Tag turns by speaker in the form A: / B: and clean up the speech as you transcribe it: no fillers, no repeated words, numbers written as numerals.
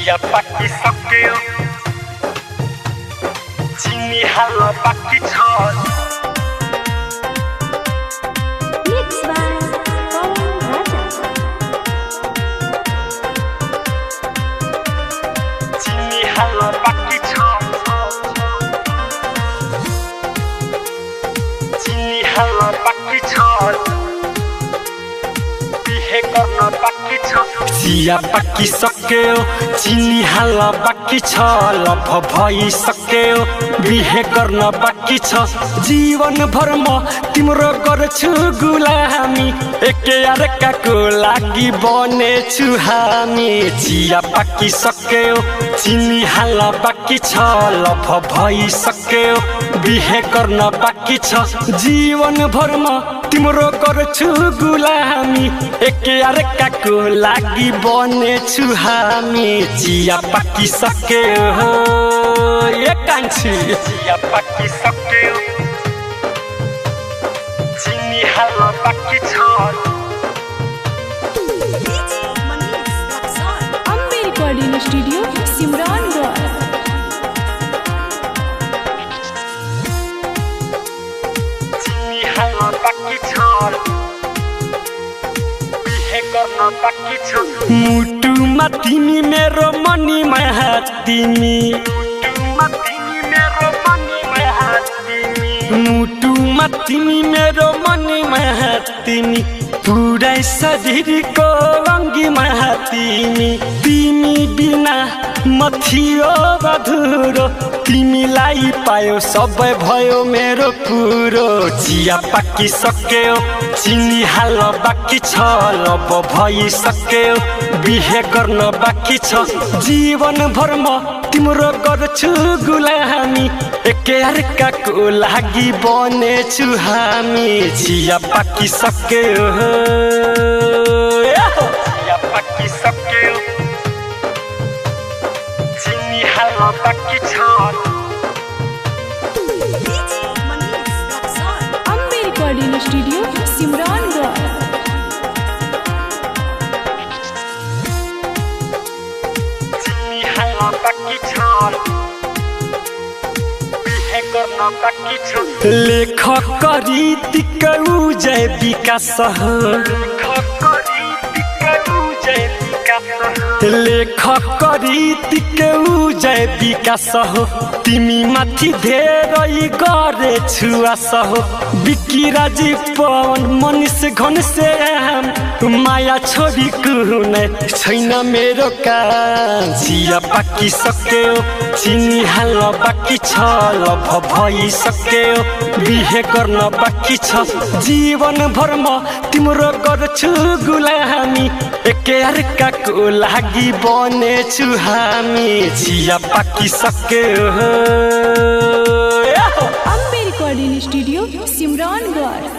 A: Chia paki sakyo Chini hala paki chol
B: Mix by Pawan Raja.
A: Chini hala paki chol Chini hala paki chol Bihe karna paki chol Chia paki sakyo Chini hala paki chol Love bhai sakyo बिहे गर्न बाकी छ जीवन भर म तिम्रो गर्छु गुलामी एके अर्काको लागि बनेछु हामी चिया पाकी सक्यो चिनी हाल बाकी छ लभ भइसक्यो बिहे गर्न बाकी छ जीवन भर म तिम्रो गर्छु गुलामी एके अर्काको लागि बनेछु हामी चिया पाकी सक्यो एकांशी Chia paki sakyo Chini hala paki chol
B: Ambe Recording Studio, Simrangarh.
A: Chini hala paki chol Bihe karna paki chol Mutu matimi mero mani mahatimi मुटुमा तिमी मेरो मनमा तिमी पुरै शरीरको रङ्गीमा तिमी तिमी बिना म थियो अधुरो तिमीलाई पायो सबै भयो मेरो पुरो चिया पाकी सक्यो चिनी हाल बाकी छ लभ भइसक्यो बिहे गर्न बाकी छ जीवन भर म तिम्रो गर्छु गुलामी एके अर्काको लागि बनेछु हामी चिया पाकी सक्यो चिया पाकी सक्यो चिनी हाल बाकी छ
B: Ambe Recording Studio, Simrangarh.
A: चिनी हाल बाकी छ बिहे गर्न बाकी छ लेखक रीतिक उजय विकास लेखक रीतिक उजय विकास हो तिमी माथि धेरै गरेछु आशा हो बिकी राजीव पवन मनिष घनश्याम माया छोडी कुनै छैन मेरो काम चिया पाकी सक्यो चिनी हाल बाकी छ लभ भइसक्यो बिहे गर्न बाकी छ जीवन भर म तिम्रो गर्छु गुलामी एके अर्काको लागि बनेछु हामी चिया पाकी सक्यो
B: Ambe Recording Studio, Simrangarh.